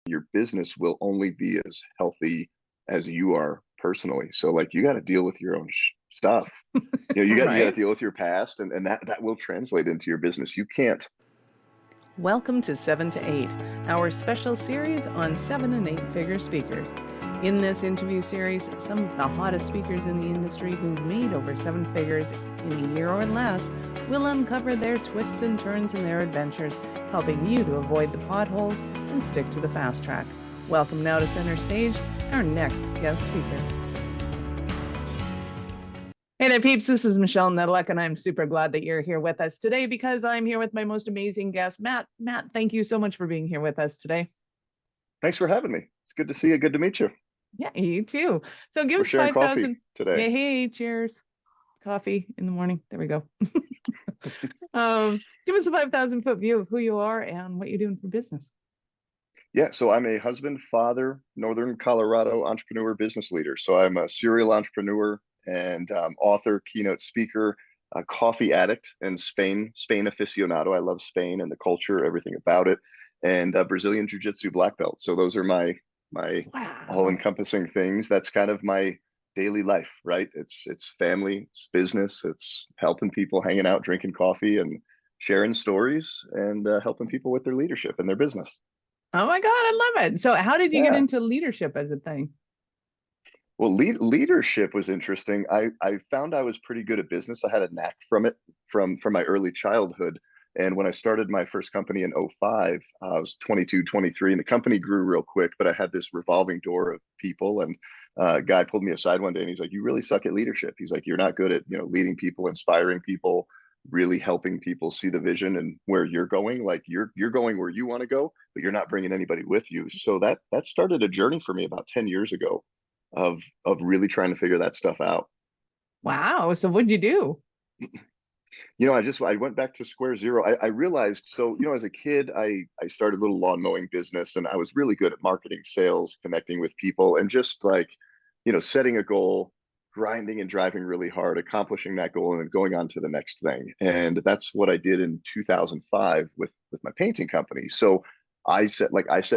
your business will only be as healthy as you are personally. So like you got to deal with your own stuff. You got to Right? deal with your past, and that will translate into your business. You can't. Welcome to 7 to 8, our special series on 7 and 8 figure speakers. In this interview series, some of the hottest speakers in the industry who've made over 7 figures in a year or less will uncover their twists and turns in their adventures, helping you to avoid the potholes and stick to the fast track. Welcome now to center stage, our next guest speaker. Hey there, peeps. This is Michelle Nedelec, and I'm super glad that you're here with us today because I'm here with my most amazing guest, Matt. Matt, thank you so much for being here with us today. Thanks for having me. It's good to see you. Good to meet you. Yeah, you too. So give We're us sharing 5,000. coffee today. Yeah, hey, cheers. Coffee in the morning. There we go. Give us a 5,000 foot view of who you are and what you're doing for business. Yeah, so I'm a husband, father, Northern Colorado entrepreneur, business leader. So I'm a serial entrepreneur and author, keynote speaker, a coffee addict, and Spain aficionado. I love Spain and the culture, everything about it, and a Brazilian Jiu-Jitsu black belt. So those are my Wow. all-encompassing things. That's kind of my daily life, right? It's family, it's business, it's helping people, hanging out, drinking coffee, and sharing stories, and helping people with their leadership and their business. Oh my God, I love it. So how did you get Yeah. into leadership as a thing? Well, leadership was interesting. I found I was pretty good at business. I had a knack from it from my early childhood. And when I started my first company in '05, I was 22, 23, and the company grew real quick, but I had this revolving door of people. And a guy pulled me aside one day and he's like, "You really suck at leadership." He's like, "You're not good at, leading people, inspiring people, really helping people see the vision and where you're going. Like you're going where you want to go, but you're not bringing anybody with you." So that started a journey for me about 10 years ago of really trying to figure that stuff out. Wow. So what'd you do? I went back to square zero. I realized, so, as a kid, I started a little lawn mowing business, and I was really good at marketing, sales, connecting with people, and just like, setting a goal, grinding and driving really hard, accomplishing that goal, and then going on to the next thing. And that's what I did in 2005 with my painting company. So I set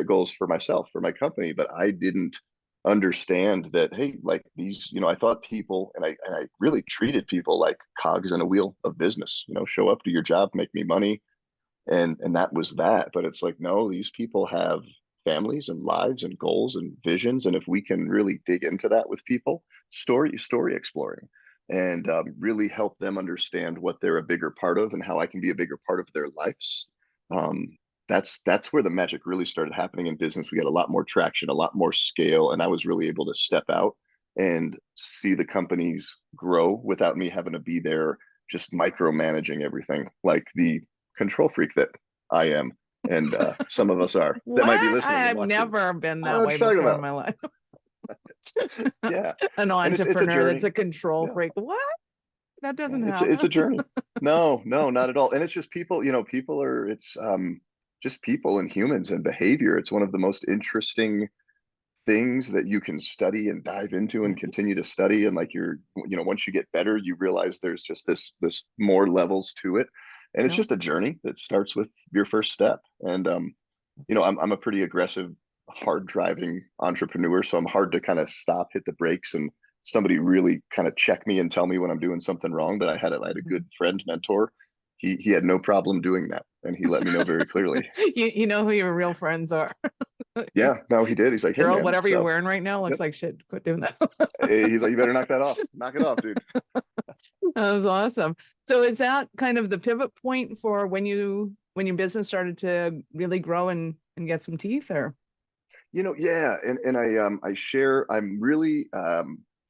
goals for myself, for my company, but I didn't understand that, hey, like these, I thought people, and I really treated people like cogs in a wheel of business. Show up, do your job, make me money, and that was that. But it's like, no, these people have families and lives and goals and visions, and if we can really dig into that with people, story exploring, and really help them understand what they're a bigger part of and how I can be a bigger part of their lives. um, that's where the magic really started happening in business. We got a lot more traction, a lot more scale, and I was really able to step out and see the companies grow without me having to be there just micromanaging everything like the control freak that I am, and some of us are that What? might be listening and I've watching. never been I know that what way you're talking before in about. my life. Yeah, An and it's a entrepreneur that's journey. a control Yeah, freak. What? That yeah, doesn't it's a happen. journey. No, no, not at all. And it's just people. People are. It's just people and humans and behavior. It's one of the most interesting things that you can study and dive into and Right. continue to study. And like once you get better, you realize there's just this more levels to it. And it's No. just a journey that starts with your first step. And I'm a pretty aggressive, hard driving entrepreneur, so I'm hard to kind of stop, hit the brakes, and somebody really kind of check me and tell me when I'm doing something wrong. But I had a good friend, mentor. He had no problem doing that, and he let me know very clearly. You know who your real friends are. Yeah, no, he did. He's like, "Hey, Girl, man, whatever you're so wearing right now looks yep." like shit. Quit doing that. He's like, "You better knock that off. Knock it off, dude." That was awesome. So is that kind of the pivot point for when your business started to really grow and get some teeth, or? Yeah, and I share. I'm really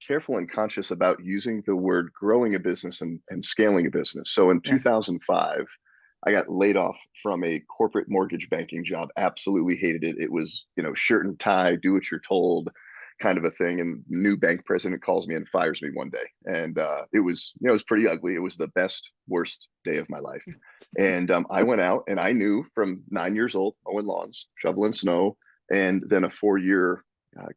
careful and conscious about using the word growing a business and scaling a business. So in Yes. 2005, I got laid off from a corporate mortgage banking job. Absolutely hated it. It was, shirt and tie, do what you're told, kind of a thing. And new bank president calls me and fires me one day, and it was pretty ugly. It was the best, worst day of my life. And I went out and I knew from 9 years old, mowing lawns, shoveling snow, and then a 4 year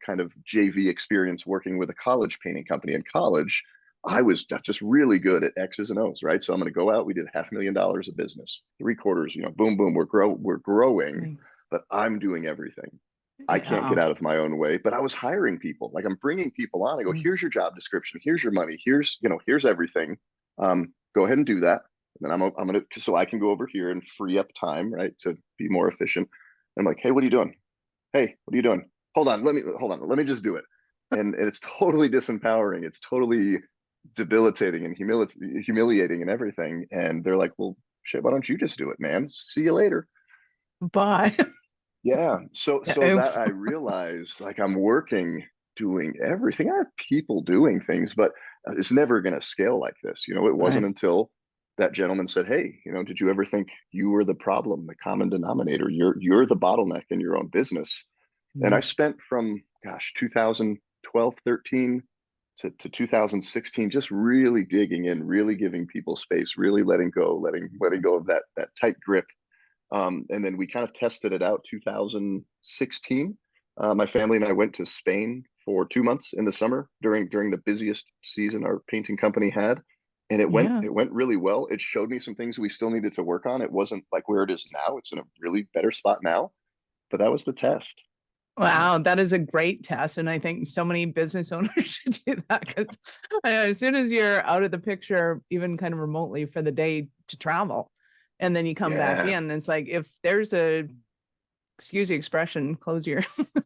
kind of JV experience working with a college painting company in college. I was just really good at X's and O's, right? So I'm going to go out. We did $500,000 of business, 3 quarters, boom, boom. We're growing, Right. but I'm doing everything. I can't get Yeah. out of my own way, but I was hiring people. Like I'm bringing people on. I go, Mm. here's your job description. Here's your money. Here's everything. Go ahead and do that. And then I'm going to, so I can go over here and free up time, right, to be more efficient. And I'm like, hey, what are you doing? Hey, what are you doing? Hold on. Let me just do it. And it's totally disempowering. It's totally debilitating and humiliating and everything. And they're like, well, shit, why don't you just do it, man? See you later. Bye. Yeah. So that Oops. I realized like I'm working doing everything. I have people doing things, but it's never going to scale like this. It wasn't Right. until that gentleman said, hey, did you ever think you were the problem, the common denominator? You're the bottleneck in your own business. And I Mm. spent from, gosh, 2012, 13 to 2016, just really digging in, really giving people space, really letting go of that tight grip. And then we kind of tested it out 2016. My family and I went to Spain for 2 months in the summer during the busiest season our painting company had. And it went Yeah. it went really well. It showed me some things we still needed to work on. It wasn't like where it is now. It's in a really better spot now, but that was the test. Yeah. Wow, that is a great test. And I think so many business owners should do that because as soon as you're out of the picture, even kind of remotely for the day to travel, and then you come back Yeah. in, it's like if there's a, excuse the expression, close your,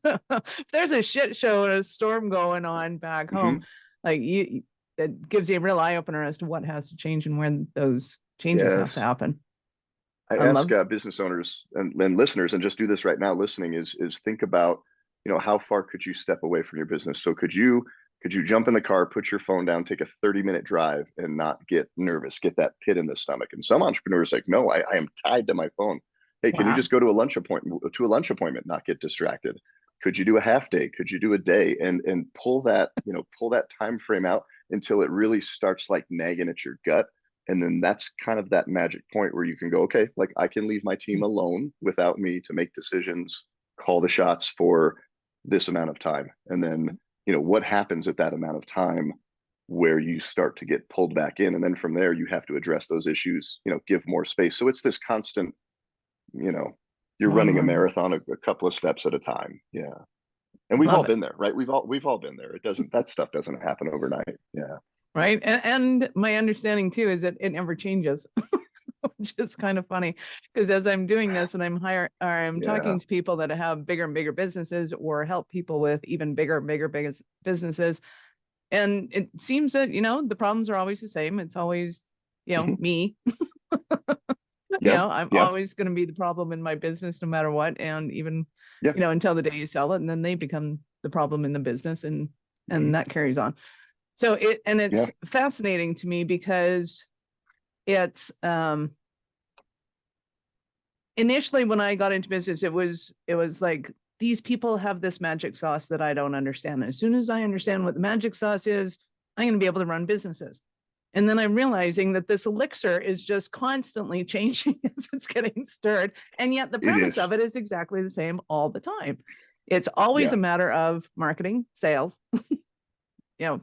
if there's a shit show and a storm going on back home, Hmm. like it gives you a real eye opener as to what has to change and when those changes have to Yes. happen. I I ask love, business owners and listeners, and just do this right now, listening is think about, how far could you step away from your business? So could you jump in the car, put your phone down, take a 30-minute drive and not get nervous, get that pit in the stomach? And some entrepreneurs like, no, I am tied to my phone. Hey, can you wow. just go to a lunch appointment, not get distracted? Could you do a half day? Could you do a day and pull that time frame out until it really starts like nagging at your gut? And then that's kind of that magic point where you can go, okay, like I can leave my team alone without me to make decisions, call the shots for this amount of time. And then, what happens at that amount of time where you start to get pulled back in. And then from there, you have to address those issues, give more space. So it's this constant, you know, you're More and running a more. marathon a couple of steps at a time. Yeah. And we've all Love it. been there, right? We've all been there. That stuff doesn't happen overnight. Yeah. Right. And my understanding too is that it never changes, which is kind of funny because as I'm doing this and I'm Yeah. talking to people that have bigger and bigger businesses or help people with even bigger and bigger biggest businesses. And it seems that, the problems are always the same. It's always, Hmm. me, Yeah. I'm Yeah. always going to be the problem in my business no matter what. And even, Yeah. until the day you sell it, and then they become the problem in the business and Hmm. that carries on. So Yeah. it's fascinating to me because it's initially when I got into business, it was like these people have this magic sauce that I don't understand. And as soon as I understand what the magic sauce is, I'm going to be able to run businesses. And then I'm realizing that this elixir is just constantly changing as it's getting stirred. And yet the It premise is. of it is exactly the same all the time. It's always Yeah. a matter of marketing, sales,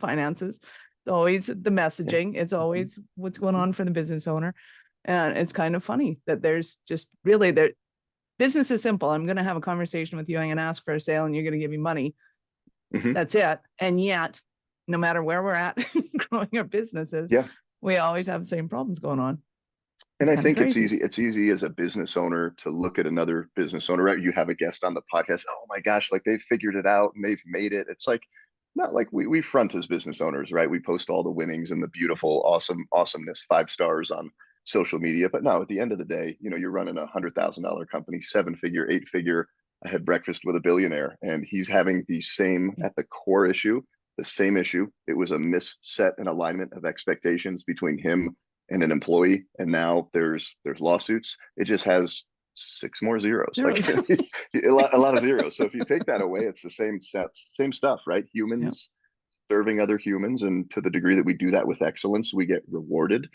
finances. It's always the Yeah. messaging. It's Mhm. always what's going Mhm. on for the business owner. And it's kind of funny that there's just really there. Business is simple. I'm going to have a conversation with you. I'm going to ask for a sale and you're going to give me money. Mhm. That's it. And yet, no matter where we're at growing our businesses, Yeah. we always have the same problems going on. And It's I kind of think it's crazy. easy. It's easy as a business owner to look at another business owner, right? You have a guest on the podcast. Oh my gosh, like they've figured it out and they've made it. It's like not like we front as business owners, right? We post all the winnings and the beautiful, awesomeness, 5 stars on social media. But no, at the end of the day, you're running $100,000 company, 7 figure, 8 figure. I had breakfast with a billionaire, and he's having the same at the core issue, the same issue. It was a misset and alignment of expectations between him and an employee, and now there's lawsuits. It just has 6 more zeros, There like was, a lot of zeros. So if you take that away, it's the same stuff, right? yeah, Humans serving other humans, and to the degree that we do that with excellence, we get rewarded.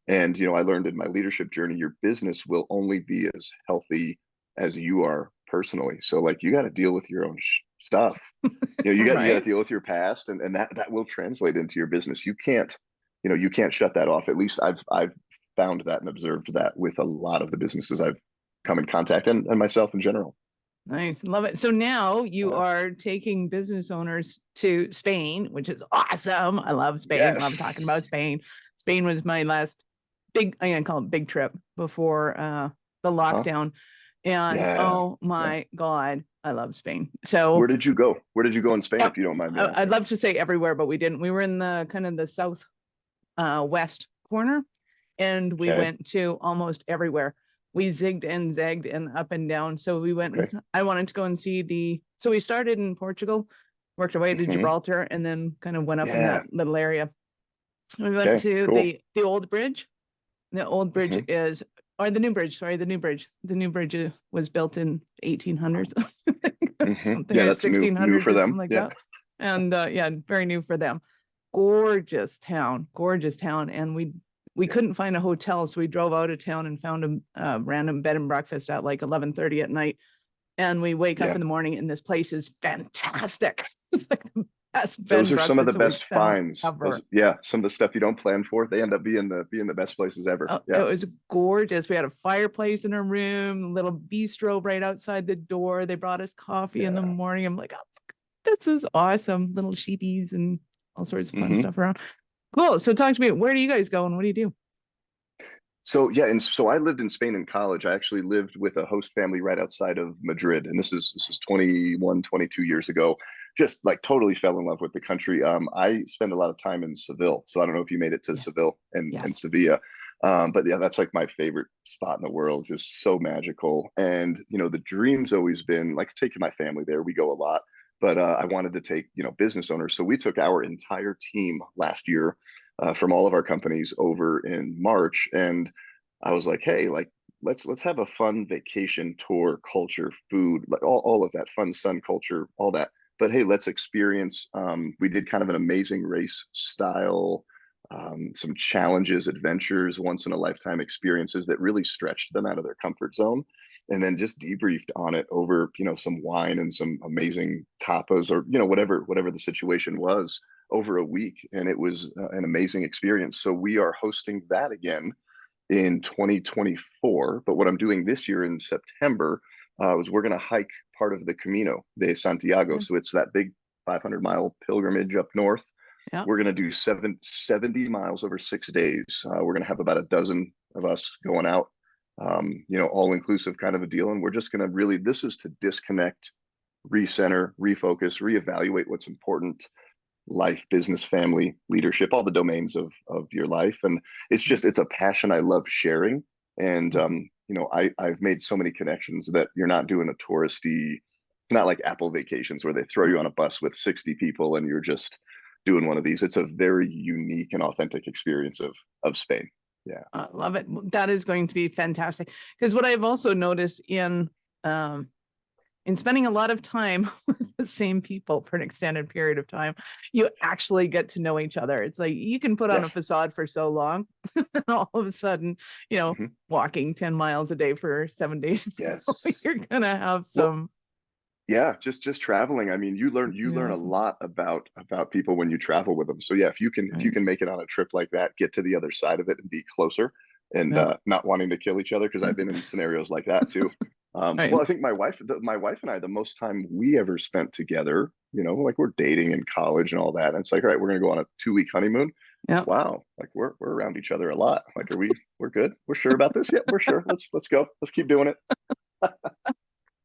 And I learned in my leadership journey, your business will only be as healthy as you are personally. So like you got to deal with your own stuff. You got to right. deal with your past, and that will translate into your business. You can't shut that off. At least I've found that and observed that with a lot of the businesses I've come in contact, and myself in general. Nice. Love it. So now you Uh, are taking business owners to Spain, which is awesome. I love Spain. Love talking about yes. Spain. Spain was my last big, I'm gonna call it big trip before the Uh-huh. lockdown. And Yeah. oh Yeah. my God, I love Spain. Where So did you go? Where did you go in Spain, yeah, if you don't mind me I'd asking? love to say everywhere, but we didn't. We were in the kind of the south west corner, and we Okay. went to almost everywhere. We zigged and zagged and up and down. So we went Okay. and I wanted to go and see the. So we started in Portugal, worked our way to Hmm. Gibraltar, and then kind of went up in that Yeah. little area. We went Okay. to Cool. the old bridge. The old bridge Hmm. is, or the new bridge. Sorry, the new bridge. The new bridge was built in 1800s, Hmm. something, Yeah, or that's new 1600s for or something them. like Yeah. that. And yeah, very new for them. Gorgeous town, gorgeous town. And we Yeah. couldn't find a hotel, so we drove out of town and found a random bed and breakfast at like 11:30 at night. And we wake up Yeah. in the morning, and this place is fantastic. It's like the best bed Those and are some of the breakfast that we've best found finds. ever. Yeah, some of the stuff you don't plan for, they end up being the best places ever. It Yeah. was gorgeous. We had a fireplace in our room, a little bistro right outside the door. They brought us coffee in the Yeah. morning. I'm like, oh, this is awesome. Little sheepies and all sorts of fun Hmm. stuff around. Cool. So talk to me. Where do you guys go and what do you do? So yeah, and so I lived in Spain in college. I actually lived with a host family right outside of Madrid, and this is 21, 22 years ago. Just like totally fell in love with the country. I spend a lot of time in Seville, so I don't know if you made it to Yeah. Seville and Yes. Sevilla. But yeah, that's like my favorite spot in the world. Just so magical. And the dream's always been like taking my family there. We go a lot, but I wanted to take business owners. So we took our entire team last year from all of our companies over in March, and I was like, hey, like let's have a fun vacation tour, culture, food, like all of that fun sun culture, all that. But hey, let's experience. We did kind of an amazing race style, some challenges, adventures, once in a lifetime experiences that really stretched them out of their comfort zone, and then just debriefed on it over some wine and some amazing tapas or whatever the situation was over a week, and it was an amazing experience. So we are hosting that again in 2024. But what I'm doing this year in September is we're going to hike part of the Camino de Santiago. Okay. So it's that big 500-mile pilgrimage up north. Yeah. We're going to do 70 miles over 6 days. We're going to have about a dozen of us going out, all inclusive kind of a deal. And we're just going to really, this is to disconnect, recenter, refocus, reevaluate what's important: life, business, family, leadership, all the domains of your life. And it's a passion I love sharing. And I've made so many connections that you're not doing a touristy, not like Apple vacations where they throw you on a bus with 60 people and you're just doing one of these. It's a very unique and authentic experience of Spain. Yeah. I love it. That is going to be fantastic. Because what I've also noticed um, in spending a lot of time with the same people for an extended period of time, you actually get to know each other. It's like you can put on a Yes. facade for so long, and all of a sudden, Hmm. walking 10 miles a day for 7 days, Yes. you're gonna have Well, some. yeah, just traveling. I mean, you learn a Beautiful. lot about people when you travel with them. So yeah, if you Right. can make it on a trip like that, get to the other side of it and be closer, and Yeah. not wanting to kill each other, because I've been in scenarios like that too. Right. Well, I think my wife and I, the most time we ever spent together, like we're dating in college and all that, and it's like, all right, we're gonna go on a 2-week honeymoon. Yeah. Wow, like we're around each other a lot. Like, we're good? We're sure about this? Yep, we're sure. Let's go. Let's keep doing it.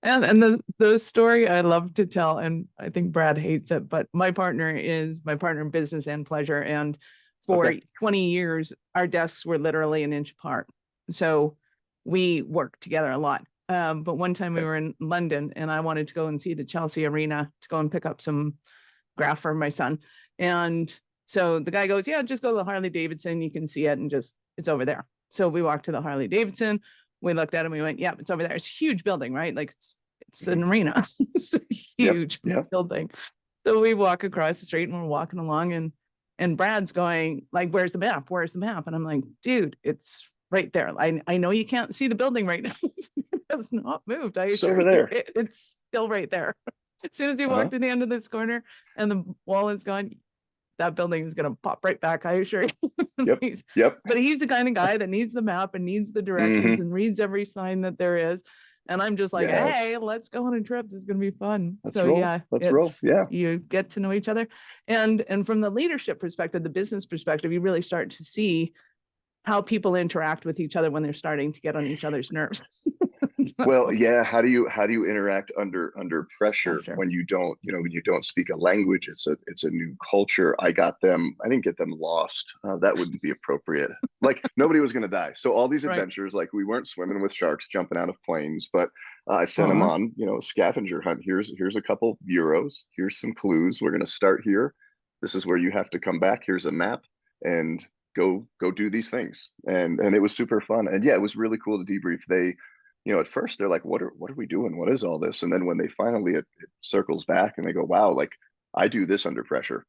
And the story I love to tell, and I think Brad hates it, but my partner is my partner in business and pleasure. And for Okay. 20 years, our desks were literally an inch apart. So we worked together a lot. But one time we Okay. were in London and I wanted to go and see the Chelsea Arena to go and pick up some graph for my son. And so the guy goes, yeah, just go to the Harley Davidson. You can see it and just, it's over there. So we walked to the Harley Davidson. We looked at it and we went, yeah, it's over there. It's a huge building, right? Like it's Hmm. an arena. It's a Yep. huge Yeah. building. So we walk across the street and we're walking along and Brad's going like, where's the map? Where's the map? And I'm like, dude, it's right there. I know you can't see the building right now. It has not moved. I It's assure over you, there. it's still right there. As soon as you walk Uh-huh. to the end of this corner and the wall is gone, that building is going to pop right back. I assure you. Yep. Yep. But he's the kind of guy that needs the map and needs the directions Hmm. and reads every sign that there is. And I'm just like, Yes. hey, let's go on a trip. This is going to be fun. Let's So roll. yeah, Let's roll. it's, Yeah. you get to know each other. And from the leadership perspective, the business perspective, you really start to see how people interact with each other when they're starting to get on each other's nerves. Well, yeah. How do you interact under pressure Pressure. when you don't, when you don't speak a language? It's a new culture. I didn't get them lost. That wouldn't be appropriate. Like nobody was going to die. So all these Right. adventures, like we weren't swimming with sharks, jumping out of planes, but I sent them Uh-huh. on, a scavenger hunt. Here's a couple euros. Here's some clues. We're going to start here. This is where you have to come back. Here's a map, and go do these things. And it was super fun. And yeah, it was really cool to debrief. They, at first they're like, what are we doing? What is all this? And then when they finally it circles back and they go, wow, like I do this under pressure.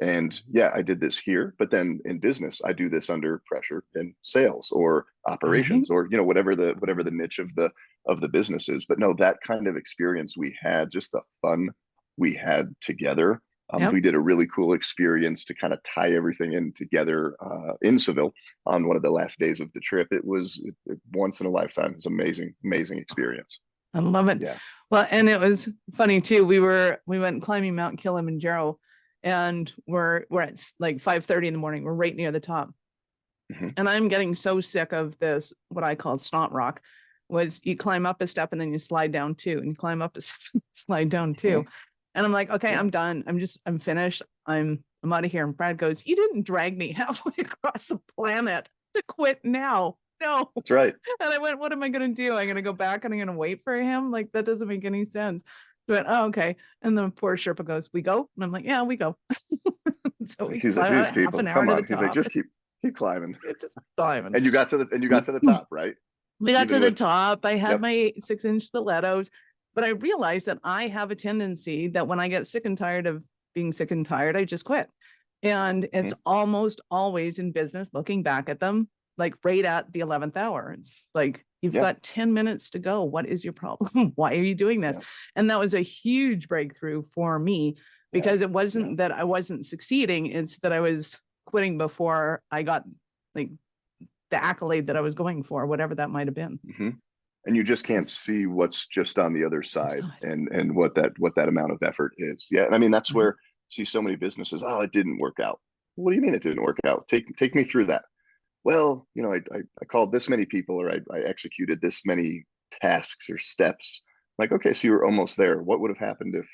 And yeah, I did this here, but then in business, I do this under pressure in sales or Right. operations or whatever the niche of the business is. But no, that kind of experience we had, just the fun we had together. Yep. We did a really cool experience to kind of tie everything in together in Seville on one of the last days of the trip. It was once in a lifetime. It was amazing, amazing experience. I love it. Yeah. Well, and it was funny too. We went climbing Mount Kilimanjaro, and we're at like 5:30 in the morning. We're right near the top. Mhm. And I'm getting so sick of this, what I call snot rock, was you climb up a step and then you slide down two, and you climb up a step, slide down two. Mhm. And I'm like, okay, Yeah. I'm done. I'm finished. I'm out of here. And Brad goes, you didn't drag me halfway across the planet to quit now. No. That's right. And I went, what am I going to do? I'm going to go back and I'm going to wait for him. Like, that doesn't make any sense. I went, oh, okay. And the poor Sherpa goes, we go? And I'm like, yeah, we go. So we He's like, climb these out half people, an hour come to the on. He's like, top. just keep climbing. Just climbing. And you got to the top, right? We got to Even the with, top. I had yep. my 6-inch stilettos, but I realized that I have a tendency that when I get sick and tired of being sick and tired, I just quit. And it's Mhm. almost always in business, looking back at them, like right at the 11th hour. It's like, you've Yeah. got 10 minutes to go. What is your problem? Why are you doing this? Yeah. And that was a huge breakthrough for me, Yeah. because it Yeah. wasn't that I wasn't succeeding. It's that I was quitting before I got like the accolade that I was going for, whatever that might have been. Hmm. And you just can't see what's just on the other Other side, side. and what that amount of effort is. Yeah. And I mean, that's Right. where see so many businesses, oh, it didn't work out. What do you mean it didn't work out? Take me through that. Well, I called this many people, or I executed this many tasks or steps. Like, okay, so you were almost there. What would have happened if,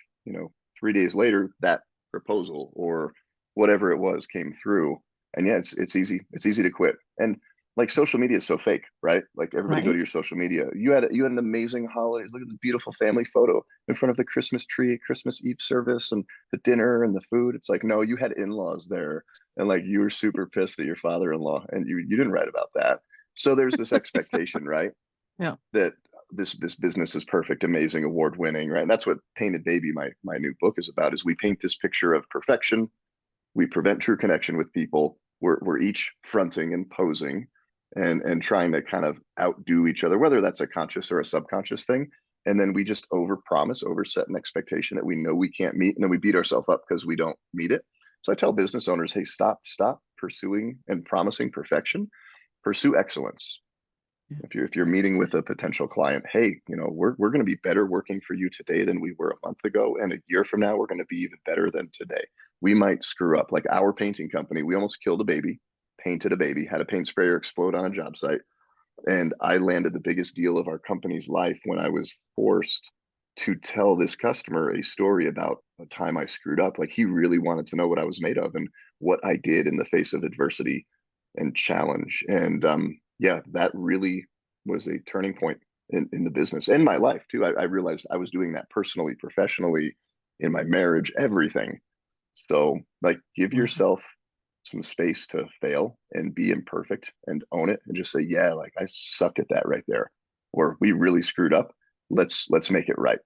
3 days later that proposal or whatever it was came through? And yeah, it's easy. It's easy to quit. And like social media is so fake, right? Like everybody go to Right. your social media. You had an amazing holidays. Look at the beautiful family photo in front of the Christmas tree, Christmas Eve service, and the dinner and the food. It's like, no, you had in-laws there, and like you were super pissed at your father-in-law, and you didn't write about that. So there's this expectation, right? Yeah. That this business is perfect, amazing, award winning, right? And that's what Painted Baby, my new book, is about. Is we paint this picture of perfection, we prevent true connection with people. We're each fronting and posing and trying to kind of outdo each other, whether that's a conscious or a subconscious thing. And then we just over promise, overset an expectation that we know we can't meet, and then we beat ourselves up because we don't meet it. So I tell business owners, hey, stop pursuing and promising perfection. Pursue excellence. Yeah. If you're meeting with a potential client, hey, we're going to be better working for you today than we were a month ago, and a year from now we're going to be even better than today. We might screw up. Like our painting company, we almost killed a baby, painted a baby, had a paint sprayer explode on a job site, and I landed the biggest deal of our company's life when I was forced to tell this customer a story about a time I screwed up. Like he really wanted to know what I was made of and what I did in the face of adversity and challenge. And yeah, that really was a turning point in the business and my life too. I realized I was doing that personally, professionally, in my marriage, everything. So like give Wow. yourself some space to fail and be imperfect and own it and just say, yeah, like I sucked at that right there. Or we really screwed up. Let's make it right.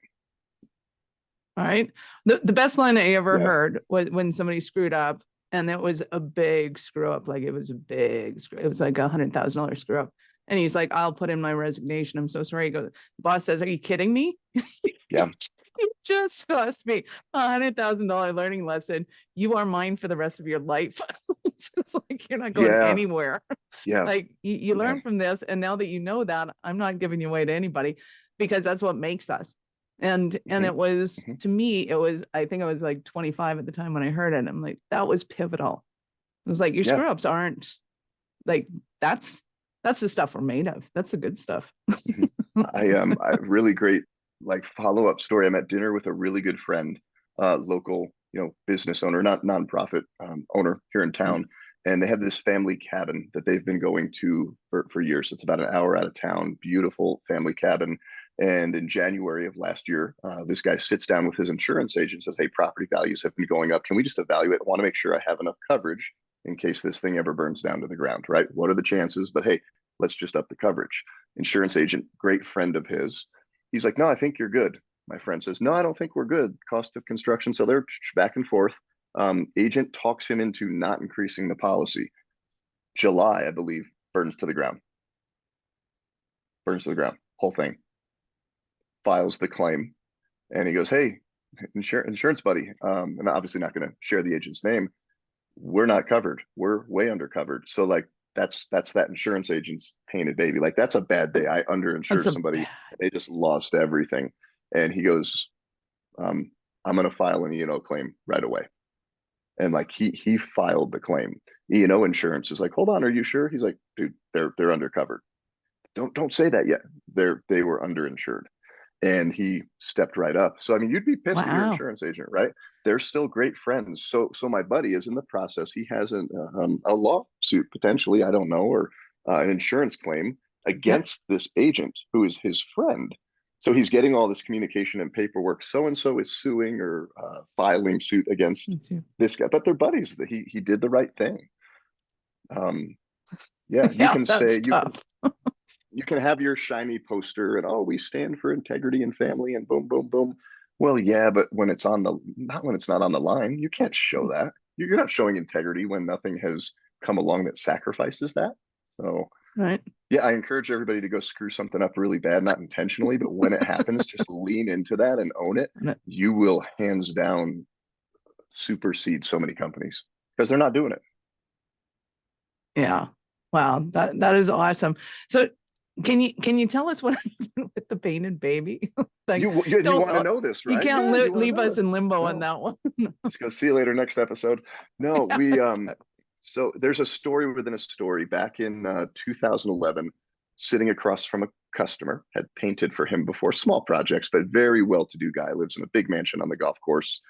All right. The best line I ever Yeah. heard was when somebody screwed up, and it was a big screw up. Like it was a big screw. It was like $100,000 screw up. And he's like, I'll put in my resignation. I'm so sorry. He goes, the boss says, are you kidding me? Yeah. You just cost me $100,000 learning lesson. You are mine for the rest of your life. It's like you're not going Yeah. anywhere. Yeah. Like you Yeah. learn from this, and now that you know that, I'm not giving you away to anybody. because that's what makes us. And Mhm, it was, mhm. to me, it was, I think I was like 25 at the time when I heard it. I'm like, that was pivotal. It was like, your Yeah. screw ups aren't like, that's that's the stuff we're made of. That's the good stuff. Mhm. I really great like follow-up story. I'm at dinner with a really good friend, local, business owner, not nonprofit, owner here in Yeah. town. And they have this family cabin that they've been going to for years. It's about an hour out of town, beautiful family cabin. And in January of last year, this guy sits down with his insurance agent, says, "Hey, property values have been going up. Can we just evaluate? I want to make sure I have enough coverage in case this thing ever burns down to the ground, right? What are the chances? But hey, let's just up the coverage." Insurance agent, great friend of his. He's like, "No, I think you're good." My friend says, "No, I don't think we're good. Cost of construction." So they're back and forth. Agent talks him into not increasing the policy. July, I believe, burns to the ground. Burns to the ground. Whole thing. Files the claim. And he goes, "Hey, insurance buddy." I'm obviously not going to share the agent's name. We're not covered. We're way undercovered. So like that's that insurance agent's painted baby. Like that's a bad day. I That's underinsured a somebody. bad. They just lost everything. And he goes, um, "I'm gonna file an E&O claim right away." And like he filed the claim. E&O insurance is like, "Hold on, are you sure?" He's like, "Dude, they're undercovered. Don't say that yet. They were underinsured." And he stepped right up. So I mean, you'd be pissed at your Wow. insurance agent, right? They're still great friends. So my buddy is in the process. He has a lawsuit potentially, I don't know, or an insurance claim Yep. against this agent who is his friend. So he's getting all this communication and paperwork. So and so is suing or filing suit against this guy, but they're buddies. That he did the right thing. Um, yeah, you Yeah, can that's say tough. you can have your shiny poster and, "Oh, we stand for integrity and family," and boom boom boom. Well, yeah, but when it's on the not when it's not on the line, you can't show that. You're not showing integrity when nothing has come along that sacrifices that. So Right. yeah, I encourage everybody to go screw something up really bad, not intentionally, but when it happens, just lean into that and own it. You will hands down supersede so many companies because they're not doing it. Yeah. Wow. That is awesome. So can you tell us what happened with the painted baby? Like, You don't want to know this, you right? can't Yeah, you want to leave know us this. in limbo on No, that one. just go see you later next episode. No, Yeah, we exactly. so there's a story within a story. Back in 2011, sitting across from a customer, had painted for him before, small projects, but very well-to-do guy, lives in a big mansion on the golf course.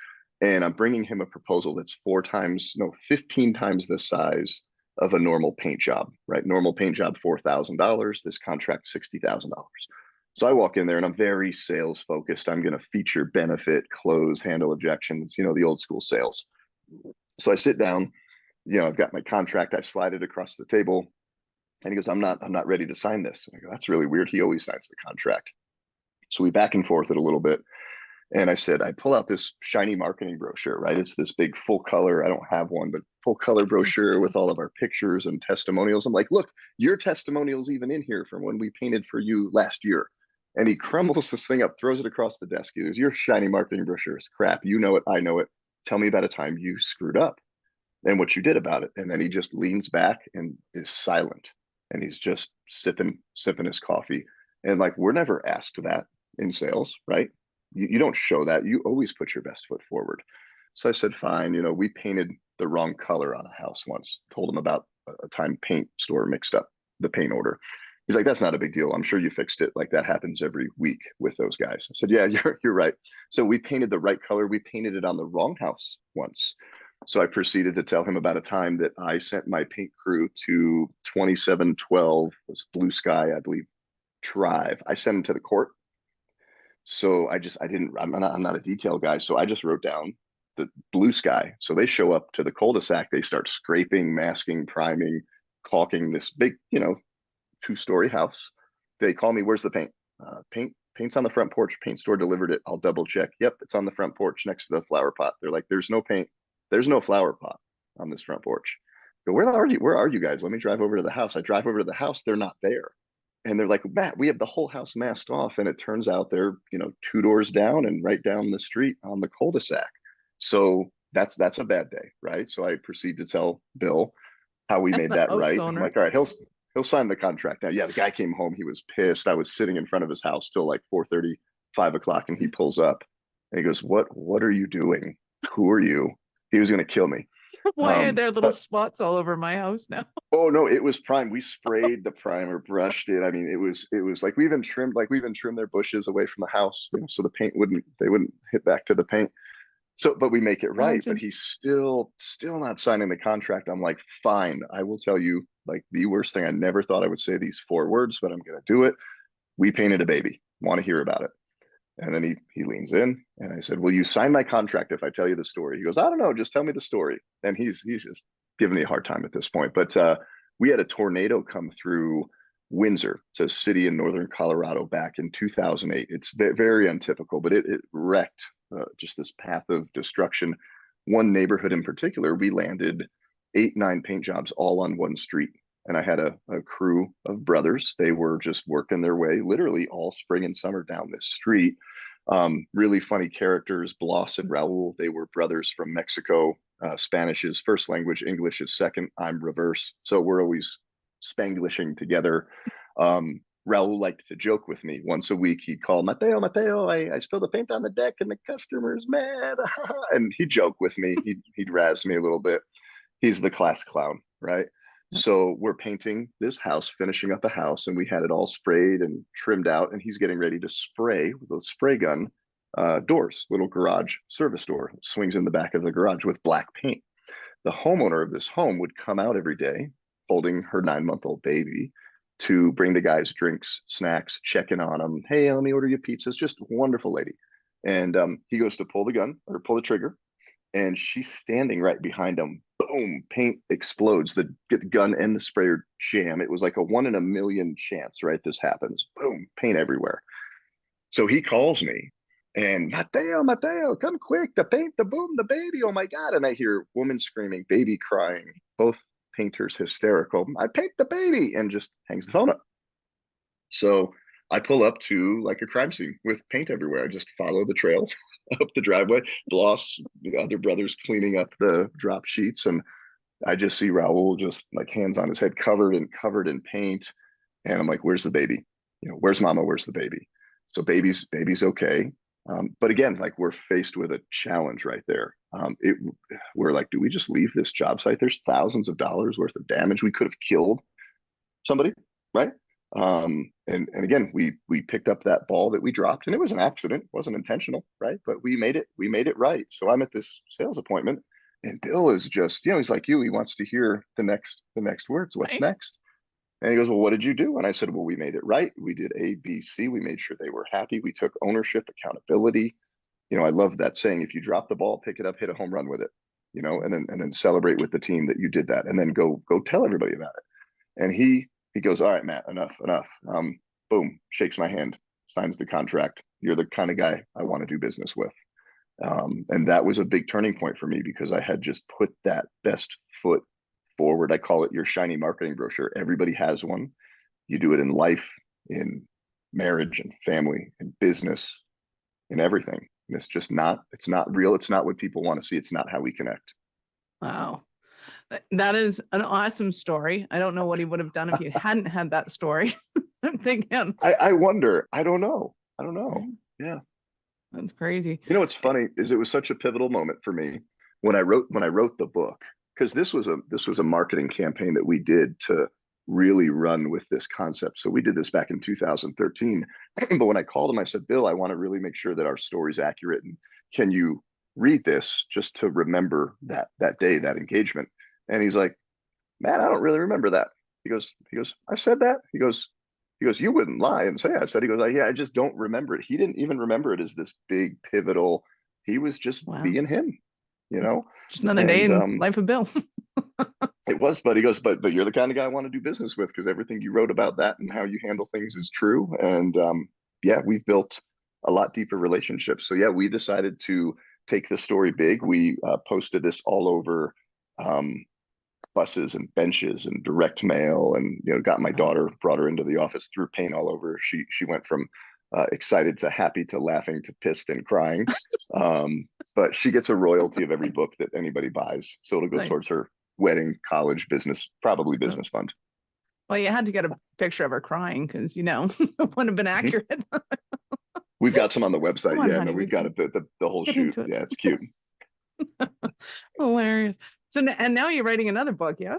And I'm bringing him a proposal that's 4 times, no, 15 times the size of a normal paint job, right? Normal paint job, $4,000. This contract, $60,000. So I walk in there and I'm very sales focused. I'm going to feature, benefit, close, handle objections, the old school sales. So I sit down, I've got my contract. I slide it across the table, and he goes, I'm not ready to sign this." And I go, "That's really weird. He always signs the contract." So we back and forth it a little bit. And I said, I pull out this shiny marketing brochure, right? It's this big full color. I don't have one, but full color brochure with all of our pictures and testimonials. I'm like, "Look, your testimonial's even in here from when we painted for you last year." And he crumbles this thing up, throws it across the desk. He goes, "Your shiny marketing brochure is crap. You know it. I know it. Tell me about a time you screwed up and what you did about it." And then he just leans back and is silent. And he's just sipping his coffee. And like, we're never asked that in sales, right? You don't show that. You always put your best foot forward. So I said, "Fine. We painted the wrong color on a house once." Told him about a time paint store mixed up the paint order. He's like, "That's not a big deal. I'm sure you fixed it. Like that happens every week with those guys." I said, "Yeah, you're right." So we painted the right color. We painted it on the wrong house once. So I proceeded to tell him about a time that I sent my paint crew to 2712 was Blue Sky, I believe, Drive. I sent him to the court. So I didn't, I'm not a detail guy. So I just wrote down the Blue Sky. So they show up to the cul-de-sac. They start scraping, masking, priming, caulking this big, 2-story house. They call me, "Where's the paint?" Paint's on the front porch. Paint store delivered it. I'll double check. Yep, it's on the front porch next to the flower pot. They're like, "There's no paint. There's no flower pot on this front porch." But where are you guys? Let me drive over to the house. I drive over to the house. They're not there. And they're like, "Matt, we have the whole house masked off." And it turns out they're, 2 doors down and right down the street on the cul-de-sac. So that's a bad day, right? So I proceed to tell Bill how we And made the that house right. I'm owner. like, "All right, he'll he'll sign the contract now. Yeah, the guy came home. He was pissed. I was sitting in front of his house till like 4:30, 5 o'clock, and he pulls up and he goes, What are you doing? Who are you? He was going to kill me. Why are there little But spots all over my house now? oh no, it was prime. We sprayed the primer, brushed it. I mean, it was like we even trimmed their bushes away from the house, so the paint wouldn't hit back to the paint. So, but we make it right. But Imagine. he's still not signing the contract. I'm like, fine, I will tell you like the worst thing. I never thought I would say these 4 words, but I'm gonna do it. We painted a baby. Want to hear about it? And then he leans in and I said, will you sign my contract if I tell you the story? He goes, I don't know, just tell me the story. And he's just giving me a hard time at this point. But we had a tornado come through Windsor. It's a city in northern Colorado back in 2008. It's very untypical, but it wrecked just this path of destruction. One neighborhood in particular, we landed 8, 9 paint jobs all on one street. And I had a crew of brothers. They were just working their way literally all spring and summer down this street. Really funny characters, Blas and Raul. They were brothers from Mexico. Spanish is first language, English is second. I'm reverse. So we're always Spanglishing together. Raul liked to joke with me. Once a week, he'd call, Mateo, I spilled the paint on the deck and the customer's mad. And he'd joke with me. He'd razz me a little bit. He's the class clown, right? So we're painting this house, finishing up a house, and we had it all sprayed and trimmed out. And he's getting ready to spray with a spray gun doors, little garage service door, swings in the back of the garage with black paint. The homeowner of this home would come out every day holding her 9-month-old baby to bring the guys drinks, snacks, check in on them. Hey, let me order you pizzas. Just a wonderful lady. And he goes to pull the gun or pull the trigger, and she's standing right behind him. Boom, paint explodes. The gun and the sprayer jam. It was like a 1 in a million chance, right? This happens. Boom, paint everywhere. So he calls me and Mateo, come quick. The paint, the boom, the baby. Oh my God. And I hear woman screaming, baby crying, both painters hysterical. I paint the baby, and just hangs the phone up. So I pull up to like a crime scene with paint everywhere. I just follow the trail up the driveway. Bloss, the other brothers cleaning up the drop sheets, and I just see Raul just like hands on his head, covered in paint. And I'm like, "Where's the baby? Where's Mama? Where's the baby?" So baby's okay. But again, like we're faced with a challenge right there. We're like, do we just leave this job site? There's thousands of dollars worth of damage. We could have killed somebody, right? And again, we picked up that ball that we dropped, and it was an accident, it wasn't intentional, right? But we made it right. So I'm at this sales appointment, and Bill is just, he's like you, he wants to hear the next words. What's Right. next? And he goes, well, what did you do? And I said, well, we made it right. We did A, B, C. We made sure they were happy. We took ownership, accountability. I love that saying, if you drop the ball, pick it up, hit a home run with it, and then celebrate with the team that you did that, and then go tell everybody about it. And he goes, all right, Matt, enough. Boom, shakes my hand, signs the contract. You're the kind of guy I want to do business with. And that was a big turning point for me, because I had just put that best foot forward. I call it your shiny marketing brochure. Everybody has one. You do it in life, in marriage and family and business, in everything. And it's not real. It's not what people want to see. It's not how we connect. Wow. That is an awesome story. I don't know what he would have done if you hadn't had that story. I'm thinking. I wonder. I don't know. Yeah. That's crazy. What's funny is it was such a pivotal moment for me when I wrote the book, because this was a marketing campaign that we did to really run with this concept. So we did this back in 2013. But when I called him, I said, Bill, I want to really make sure that our story's accurate. And can you read this just to remember that day, that engagement? And he's like, man, I don't really remember that. He goes, I said that? He goes, you wouldn't lie and say I said. He goes, yeah, I just don't remember it. He didn't even remember it as this big pivotal. He was just being him, Just another day in life of Bill. It was, but he goes, but you're the kind of guy I want to do business with, because everything you wrote about that and how you handle things is true. And yeah, we've built a lot deeper relationships. So yeah, we decided to take the story big. We posted this all over buses and benches and direct mail, and got my daughter, brought her into the office, threw paint all over. She went from excited to happy to laughing to pissed and crying. But she gets a royalty of every book that anybody buys, so it'll go towards her wedding, college, business, probably business fund. Well, you had to get a picture of her crying because, it wouldn't have been Mhm. accurate. We've got some on the Come website. on, Yeah, no, honey, we we've got can it, the whole get shoot. into it. Yeah, it's cute. Hilarious. So, and now you're writing another book, yeah?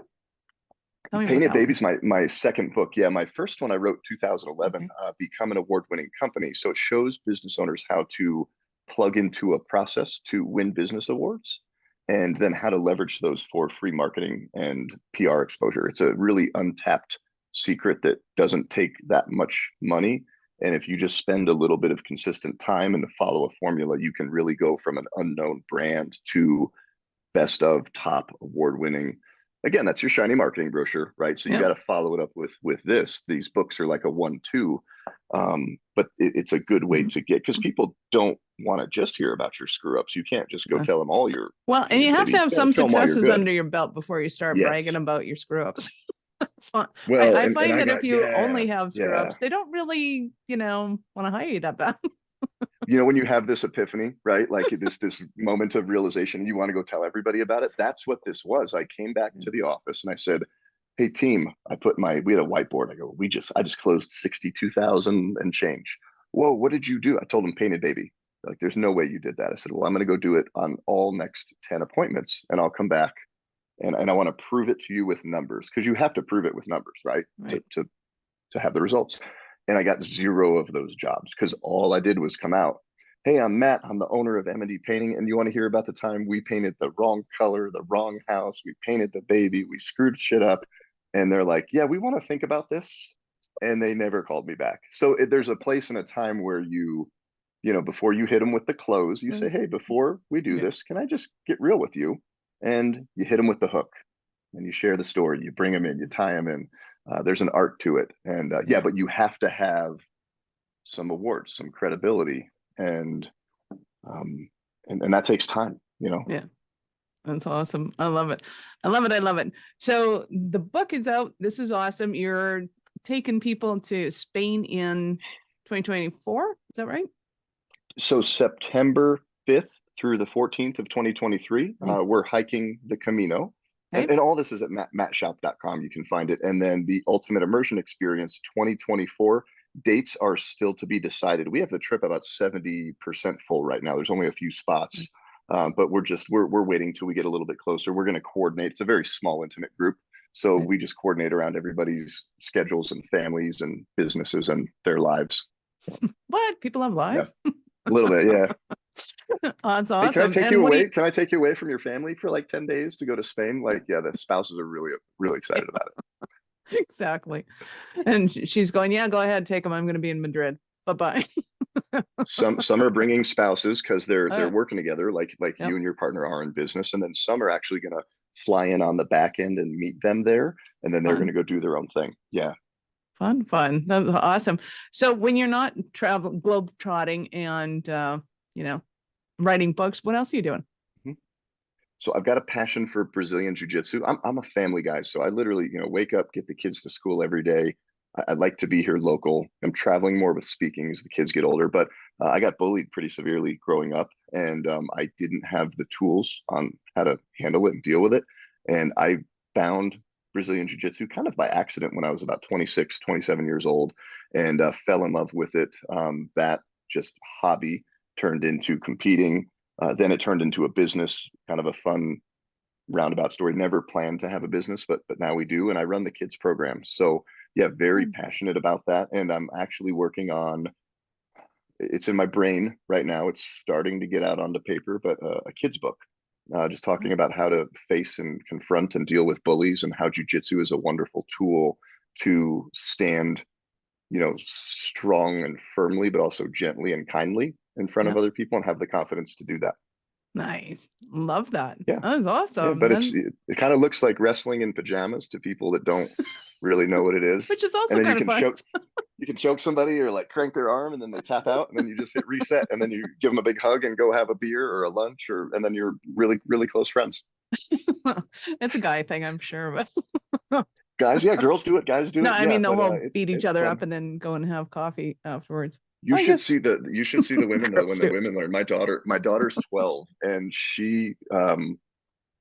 Tell me about Painted that one. Baby's my second book. Yeah, my first one I wrote 2011, Okay. Become an Award-Winning Company. So it shows business owners how to plug into a process to win business awards, and then how to leverage those for free marketing and PR exposure. It's a really untapped secret that doesn't take that much money. And if you just spend a little bit of consistent time and follow a formula, you can really go from an unknown brand to best of top award winning. Again, that's your shiny marketing brochure, right? So you Yep. got to follow it up with this. These books are like a 1-2, but it's a good way Mhm. to get, because people don't want to just hear about your screw ups. You can't just go Uh, tell them all your Well, and you painted have to baby. have You got to some tell them all you're successes good. under your belt before you start bragging Yes. about your screw ups. Well, I and find I that if got, you yeah, only have screw yeah. ups, they don't really, want to hire you that bad. When you have this epiphany, right? Like this moment of realization, you want to go tell everybody about it. That's what this was. I came back to the office and I said, "Hey team, we had a whiteboard. I go, I just closed 62,000 and change. Whoa, what did you do?" I told them Painted Baby. Like, there's no way you did that. I said, "Well, I'm going to go do it on all next 10 appointments and I'll come back and I want to prove it to you with numbers, because you have to prove it with numbers, right? Right. To have the results." And I got zero of those jobs because all I did was come out. "Hey, I'm Matt. I'm the owner of M&D Painting. And you want to hear about the time we painted the wrong color, the wrong house? We painted the baby. We screwed shit up." And they're like, "Yeah, we want to think about this." And they never called me back. So there's a place and a time where before you hit them with the close, you say, "Hey, before we do Yeah. this, can I just get real with you?" And you hit them with the hook and you share the story. You bring them in, you tie them in. There's an art to it. And yeah, Yeah. but you have to have some awards, some credibility, and um, and that takes time. Yeah. That's awesome. I love it. I love it. I love it. So the book is out. This is awesome. You're taking people to Spain in 2024. Is that right? So September 5th through the 14th of 2023, Right. we're hiking the Camino. And, Okay. and all this is at mattshoup.com. You can find it. And then the Ultimate Immersion Experience 2024 dates are still to be decided. We have the trip about 70% full right now. There's only a few spots, but we're waiting till we get a little bit closer. We're going to coordinate. It's a very small, intimate group. So Right. we just coordinate around everybody's schedules and families and businesses and their lives. What? People have Yeah, lives? a little bit. Yeah. That's Hey, can I awesome. take And you what do you away? Can I take you away from your family for like 10 days to go to Spain? Like, yeah, the spouses are really, really excited about it. exactly? And she's going, yeah, go ahead, take them. I'm going to be in Madrid. Bye-bye. Some are bringing spouses because they're Uh, working together, like you yep. and your partner are in business, and then some are actually going to fly in on the back end and meet them there, and then they're going Fun, to go do their own thing. Yeah. fun, fun. That's awesome. So when you're not travel globe trotting and you know, writing books, what else are you doing? Mhm. So I've got a passion for Brazilian jiu-jitsu. I'm a family guy, so I literally, wake up, get the kids to school every day. I like to be here local. I'm traveling more with speaking as the kids get older, but I got bullied pretty severely growing up, and I didn't have the tools on how to handle it and deal with it. And I found Brazilian jiu-jitsu kind of by accident when I was about 26, 27 years old, and fell in love with it. That just hobby turned into competing. Then it turned into a business, kind of a fun roundabout story. Never planned to have a business, but now we do, and I run the kids program. So yeah, very Hmm. passionate about that, and I'm actually working on. It's in my brain right now. It's starting to get out onto paper, but a kids book, just talking about how to face and confront and deal with bullies, and how jujitsu is a wonderful tool to stand, strong and firmly, but also gently and kindly in front of Yep. other people, and have the confidence to do that. Nice. Love that. Yeah. That is Yeah, awesome. but it kind of looks like wrestling in pajamas to people that don't really know what it is. Which is And also then kind of fun. you can choke somebody or like crank their arm and then they tap out and then you just hit reset and then you give them a big hug and go have a beer or a lunch, and then you're really, really close friends. It's a guy thing, I'm sure. But Guys, yeah, girls do it, guys do no, it. I Yeah, mean the but whole beat each it's other up fun. and then go and have coffee afterwards. I guess You should see the women though girls when the do it. women learn. My daughter's 12 and she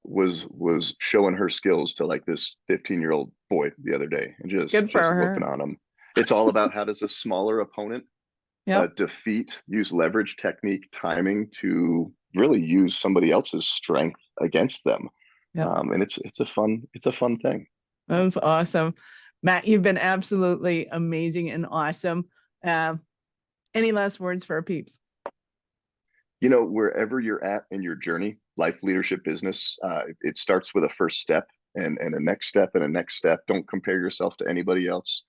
was showing her skills to like this 15-year-old boy the other day and Good for just whooping her. on him. It's all about how does a smaller opponent Yep. use leverage, technique, timing to really use somebody else's strength against them. Yep. And it's a fun thing. That was awesome. Matt, you've been absolutely amazing and awesome. Any last words for our peeps? Wherever you're at in your journey, life, leadership, business, it starts with a first step and a next step and a next step. Don't compare yourself to anybody else.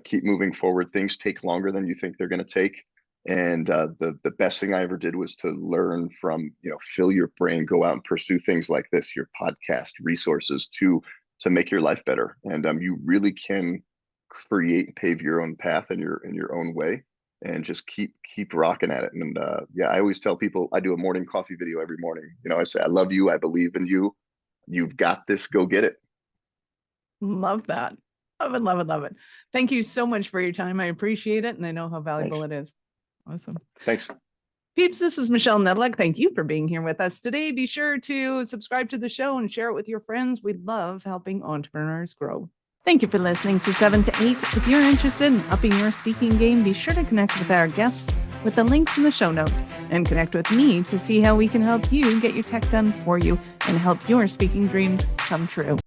Keep moving forward. Things take longer than you think they're going to take. And the best thing I ever did was to learn from, fill your brain, go out and pursue things like this, your podcast, resources to make your life better. And you really can create and pave your own path in your own way, and just keep rocking at it. And yeah, I always tell people I do a morning coffee video every morning. I say, I love you. I believe in you. You've got this. Go get it. Love that. Love it, love it, love it. Thank you so much for your time. I appreciate it. And I know how valuable Thanks. it is. Awesome. Thanks. Peeps, this is Michelle Nedlick. Thank you for being here with us today. Be sure to subscribe to the show and share it with your friends. We love helping entrepreneurs grow. Thank you for listening to 7 to 8. If you're interested in upping your speaking game, be sure to connect with our guests with the links in the show notes, and connect with me to see how we can help you get your tech done for you and help your speaking dreams come true.